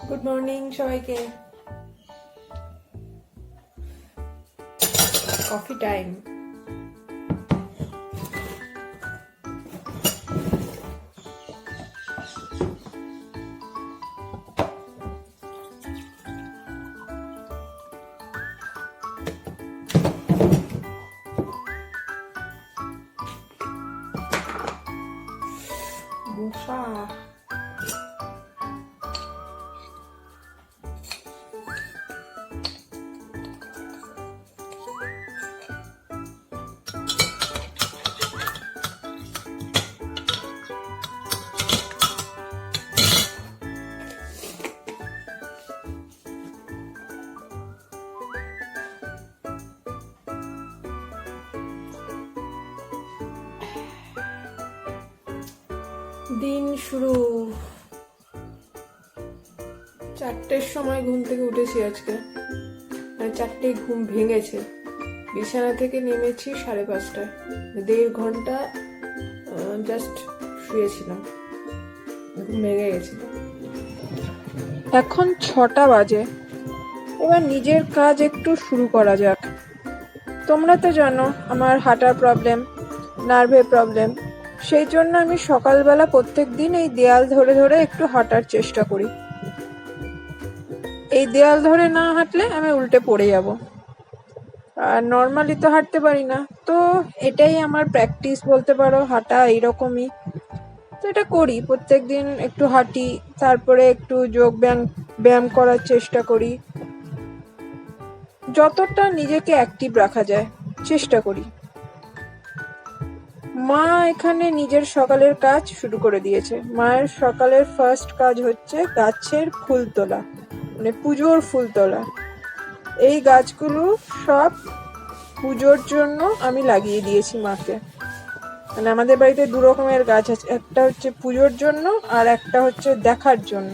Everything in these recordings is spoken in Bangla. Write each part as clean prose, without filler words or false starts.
গুড মর্নিং সবাইকে। Coffee time. মশা দিন শুরু। 4টের সময় ঘুম থেকে উঠেছি আজকে, মানে 4টে ঘুম ভেঙেছে। বিছানা থেকে নেমেছি 5:30টায়, 1.5 ঘন্টা জাস্ট শুয়েছিলাম, ঘুম ভেঙে গেছে। এখন 6টা বাজে। এবার নিজের কাজ একটু শুরু করা যাক। তোমরা তো জানো আমার হাঁটার প্রবলেম, নার্ভের প্রবলেম, সেই জন্য আমি সকালবেলা প্রত্যেক দিন এই দেয়াল ধরে ধরে একটু হাঁটার চেষ্টা করি। এই দেয়াল ধরে না হাঁটলে আমি উল্টে পড়ে যাব, আর নর্মালি তো হাঁটতে পারি না। তো এটাই আমার প্র্যাকটিস বলতে পারো, হাঁটা এইরকমই। তো এটা করি, প্রত্যেক দিন একটু হাঁটি, তারপরে একটু যোগ ব্যায়াম করার চেষ্টা করি, যতটা নিজেকে অ্যাক্টিভ রাখা যায় চেষ্টা করি। মা এখানে নিজের সকালের কাজ শুরু করে দিয়েছে। মায়ের সকালের ফার্স্ট কাজ হচ্ছে গাছের ফুল তোলা, মানে পুজোর ফুল তোলা। এই গাছগুলো সব পুজোর জন্য আমি লাগিয়ে দিয়েছি মাকে। মানে আমাদের বাড়িতে 2 রকমের গাছ আছে, একটা হচ্ছে পুজোর জন্য আর একটা হচ্ছে দেখার জন্য।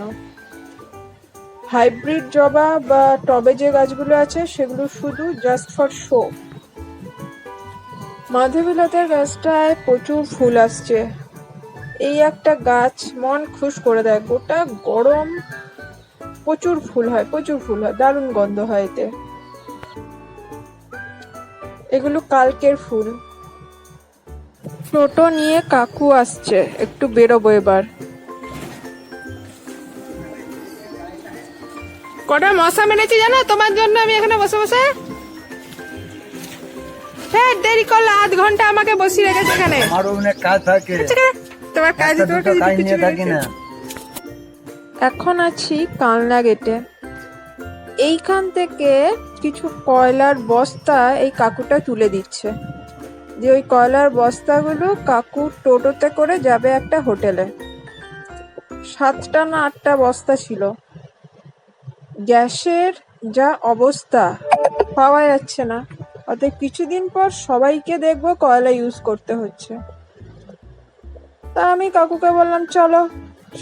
হাইব্রিড জবা বা টবে যে গাছগুলো আছে সেগুলো শুধু জাস্ট ফর শো। মাধবীলতার গাছটায় প্রচুর ফুল আসছে। এই একটা গাছ মন খুশ করে দেয়। গোটা গরম প্রচুর ফুল হয়, দারুণ গন্ধ হয় এতে। এগুলো কালকের ফুল। টোটো নিয়ে কাকু আসছে, একটু বেরোবো এবার। কটা মশা মেরেছি জানো তোমার জন্য আমি এখানে বসে বসে। হ্যাঁ, দেরি করলে 1/2 ঘন্টা আমাকে বসিয়ে রেখেছে এখানে। আমারও অনেক কাজ থাকে, তোমার কাজ নিয়ে থাকি না। এখন আছি কালনা গেটে। এইখান থেকে কিছু কয়লার বস্তা এই কাকুটা তুলে দিচ্ছে, যে ওই কয়লার বস্তাগুলো কাকু টোটোতে করে যাবে একটা হোটেলে। 7টা না 8টা বস্তা ছিল। গ্যাসের যা অবস্থা, পাওয়া যাচ্ছে না, অতএব কিছুদিন পর সবাইকে দেখবো কয়লা ইউজ করতে হচ্ছে। তা আমি কাকুকে বললাম চলো,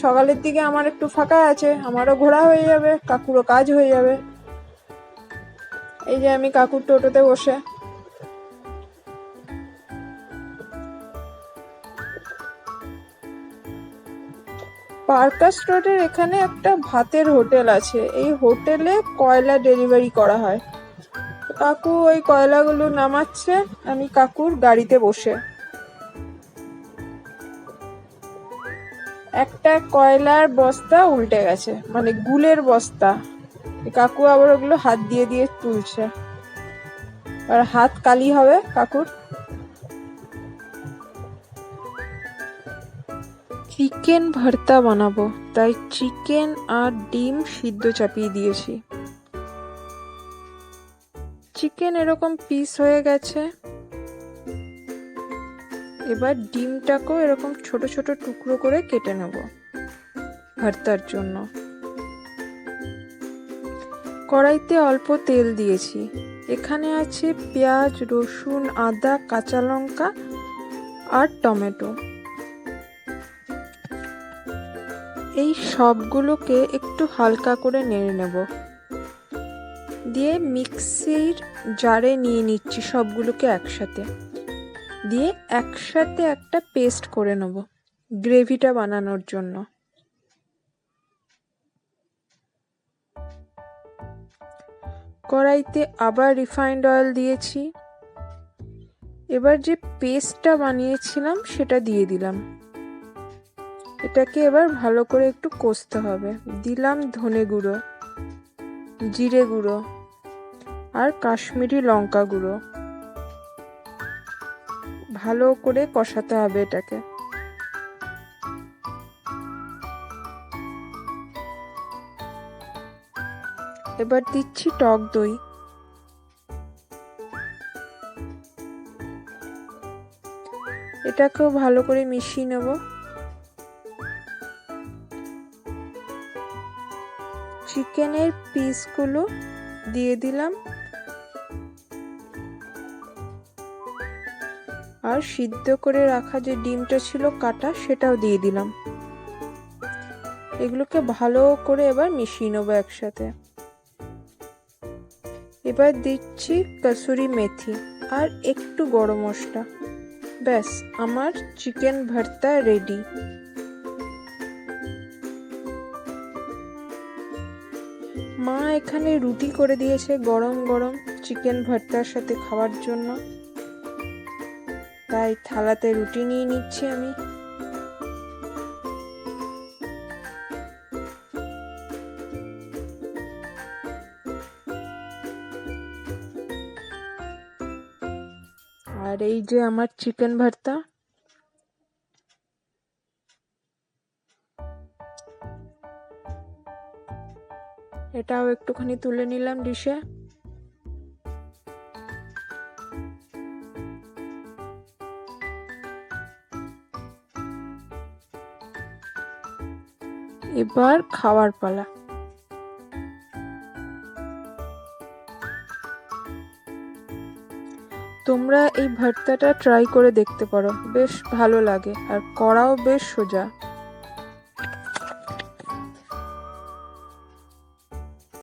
সকালের দিকে আমার একটু ফাঁকা আছে, আমারও ঘোরা হয়ে যাবে, কাকুরও কাজ হয়ে যাবে। এই যে আমি কাকুর টোটোতে বসে। পার্কাস রোডের এখানে একটা ভাতের হোটেল আছে। এই হোটেলে কয়লা ডেলিভারি করা হয়। কাকু ওই কয়লাগুলো নামাচ্ছে, আমি কাকুর গাড়িতে বসে। একটা কয়লার বস্তা উল্টে গেছে, মানে গুলের বস্তা। কাকু আবার ওগুলো হাত দিয়ে দিয়ে তুলছে, আর হাত কালি হবে কাকুর। চিকেন ভর্তা বানাবো, তাই চিকেন আর ডিম সিদ্ধ চাপিয়ে দিয়েছি। চিকেন এরকম পিস হয়ে গেছে। এবার ডিমটাকেও এরকম ছোট ছোট টুকরো করে কেটে নেব ভর্তার জন্য। কড়াইতে অল্প তেল দিয়েছি। এখানে আছে পেঁয়াজ, রসুন, আদা, কাঁচা লঙ্কা আর টমেটো। এই সবগুলোকে একটু হালকা করে নেড়ে নেব, দিয়ে মিক্সির জারে নিয়ে নিচ্ছি সবগুলোকে একসাথে, দিয়ে একসাথে একটা পেস্ট করে নেব গ্রেভিটা বানানোর জন্য। কড়াইতে আবার রিফাইন্ড অয়েল দিয়েছি। এবার যে পেস্টটা বানিয়েছিলাম সেটা দিয়ে দিলাম। এটাকে এবার ভালো করে একটু কষতে হবে। দিলাম ধনে গুঁড়ো, জিরে গুঁড়ো আর কাশ্মীরি লঙ্কা গুঁড়ো। ভালো করে কষাতে হবে এটাকে। এবার দিচ্ছি টক দই। এটাকেও ভালো করে মিশিয়ে নেব। চিকেনের পিসগুলো দিয়ে দিলাম আর সিদ্ধ করে রাখা যে ডিমটা ছিল কাটা সেটাও দিয়ে দিলাম। এগুলোকে ভালো করে এবার মিশিয়ে নেবো একসাথে। এবার দিচ্ছি কসুরি মেথি আর একটু গরম মশলা। ব্যাস, আমার চিকেন ভর্তা রেডি। মা এখানে রুটি করে দিয়েছে গরম গরম চিকেন ভর্তার সাথে খাওয়ার জন্য, তাই থালাতে রুটি নিয়ে নিচ্ছি আমি। আর এই যে আমার চিকেন ভর্তা। এটাও একটুখানি তুলে নিলাম ডিশে। এবার খাওয়ার পালা। তোমরা এই ভর্তাটা ট্রাই করে দেখতে পারো, বেশ ভালো লাগে আর করাও বেশ সোজা।